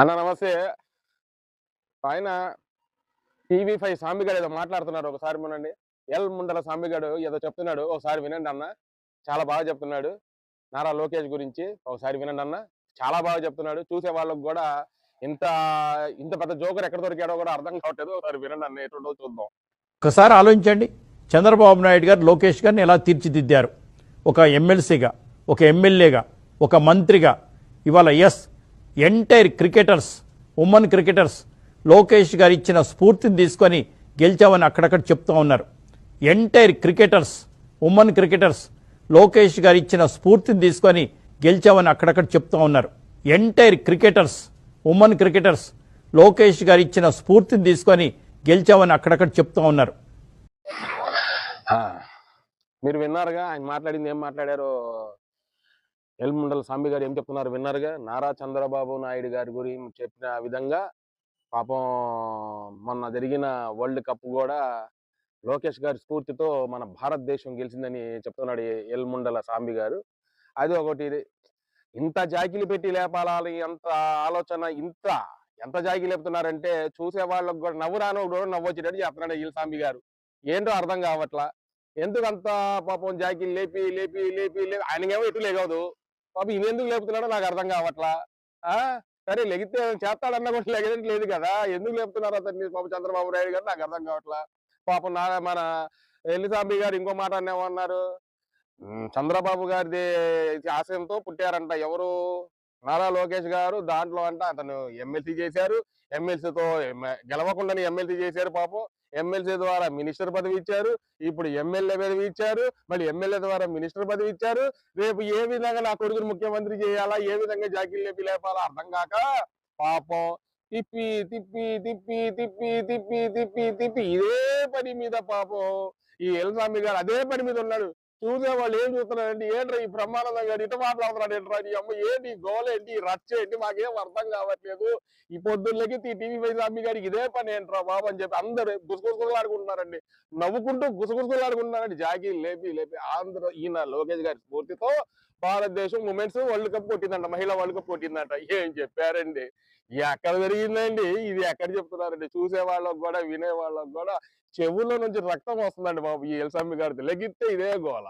అన్న నమస్తే. ఆయన టీవీ5 సాంబిగాడు ఏదో మాట్లాడుతున్నారు, ఒకసారి వినండి. ఎల్ ముండల సాంబిగాడు ఏదో చెప్తున్నాడు, ఒకసారి వినండి అన్న. చాలా బాగా చెప్తున్నాడు నారా లోకేష్ గురించి. ఒకసారి వినండి అన్న, చాలా బాగా చెప్తున్నాడు. చూసే వాళ్ళకు కూడా ఇంత ఇంత పెద్ద జోకర్ ఎక్కడ దొరికాడో కూడా అర్థం కావట్లేదు. ఒకసారి వినండి అన్న, ఎటుండో చూద్దాం. ఒకసారి ఆలోచించండి, చంద్రబాబు నాయుడు గారు లోకేష్ గారిని ఎలా తీర్చిదిద్దారు. ఒక ఎమ్మెల్సీగా, ఒక ఎమ్మెల్యేగా, ఒక మంత్రిగా. ఇవాళ entire cricketers, women cricketers Lokesh గారు ఇచ్చిన స్ఫూర్తిని తీసుకొని గెలిచామని అక్కడక్కడ చెప్తూ ఉన్నారు. Entire cricketers, women cricketers Lokesh గారు ఇచ్చిన స్ఫూర్తిని తీసుకొని గెలిచామని అక్కడక్కడ చెప్తూ ఉన్నారు. Entire cricketers, women cricketers Lokesh గారు ఇచ్చిన స్ఫూర్తిని తీసుకొని గెలిచామని అక్కడక్కడ చెప్తూ ఉన్నారు. మీరు విన్నారుగా ఆయన మాట్లాడింది, ఏం మాట్లాడారో. ఎల్ ముండల సాంబి గారు ఏం చెప్తున్నారు విన్నారుగా. నారా చంద్రబాబు నాయుడు గారి గురించి చెప్పిన విధంగా పాపం మొన్న జరిగిన వరల్డ్ కప్ కూడా లోకేష్ గారి స్ఫూర్తితో మన భారతదేశం గెలిచిందని చెప్తున్నాడు ఎల్ ముండల సాంబి గారు. అది ఒకటి. ఇంత జాకిలు పెట్టి లేపాలని ఎంత ఆలోచన, ఎంత జాకి లేపుతున్నారంటే చూసే వాళ్ళకు కూడా నవ్వు రానోడు నవ్వొచ్చేటట్టు చెప్తున్నాడు ఎల్ సాంబి గారు. ఏంటో అర్థం కావట్లా. ఎందుకంత పాపం జాకీలు లేపి లేపి లేపి లేపి ఆయనకేమో ఎటు లేగదు. పాపం ఈయన ఎందుకు లేపుతున్నాడో నాకు అర్థం కావట్లా. సరే లెగితే చేస్తాడన్నా కూడా లెగడానికి లేదు కదా, ఎందుకు లేపుతున్నారు అతన్ని పాపం చంద్రబాబు నాయుడు గారు, నాకు అర్థం కావట్లా. పాపం మన ఎల్లిసాంబి గారు ఇంకో మాట అనేమన్నారు, చంద్రబాబు గారిది ఆశయంతో పుట్టారంట ఎవరు, నారా లోకేష్ గారు. దాంట్లో అంట అతను ఎమ్మెల్సీ చేశారు, ఎమ్మెల్సీతో గెలవకుండానే ఎమ్మెల్సీ చేశారు. పాపం ఎమ్మెల్సీ ద్వారా మినిస్టర్ పదవి ఇచ్చారు, ఇప్పుడు ఎమ్మెల్యే పదవి ఇచ్చారు, మళ్ళీ ఎమ్మెల్యే ద్వారా మినిస్టర్ పదవి ఇచ్చారు. రేపు ఏ విధంగా నా కొడుకుని ముఖ్యమంత్రి చేయాలా, ఏ విధంగా జాకీలు లేపి లేపాలా అర్థం కాక పాపం తిప్పి తిప్పి తిప్పి తిప్పి తిప్పి తిప్పి తిప్పి ఇదే పని మీద పాపం ఈ ఎల్సామి గారు అదే పని మీద ఉన్నాడు. చూసే వాళ్ళు ఏం చూస్తున్నారంటే, ఏంట్రా ఈ బ్రహ్మానందం గారు ఇటు మాట్లాడుతున్నాడు, ఏంట్రా నీ అమ్మ, ఏంటి గోలేంటి రచ్చ ఏంటి, మాకేం అర్థం కావట్లేదు. ఈ పొద్దున్నకి టీవీ5 సాంబి గారికి ఇదే పని ఏంట్రా బాబు అని చెప్పి అందరూ గుసగుసలాడుకుంటున్నారండి, నవ్వుకుంటూ గుసగుసలాడుకుంటున్నారండి. జాకీలు లేపి లేపి ఆంధ్ర ఈయన లోకేష్ గారి స్ఫూర్తితో భారతదేశం ఉమెన్స్ వరల్డ్ కప్ కొట్టిందంట, మహిళా వరల్డ్ కప్ కొట్టిందంట. ఏం చెప్పారండి, ఎక్కడ జరిగిందండి ఇది, ఎక్కడ చెప్తున్నారండి. చూసే వాళ్ళకు కూడా వినే వాళ్ళకు కూడా చెవుల్లో నుంచి రక్తం వస్తుందండి బాబు ఈ ఎల్సాంబి గారిది. లెగిస్తే ఇదే గోల.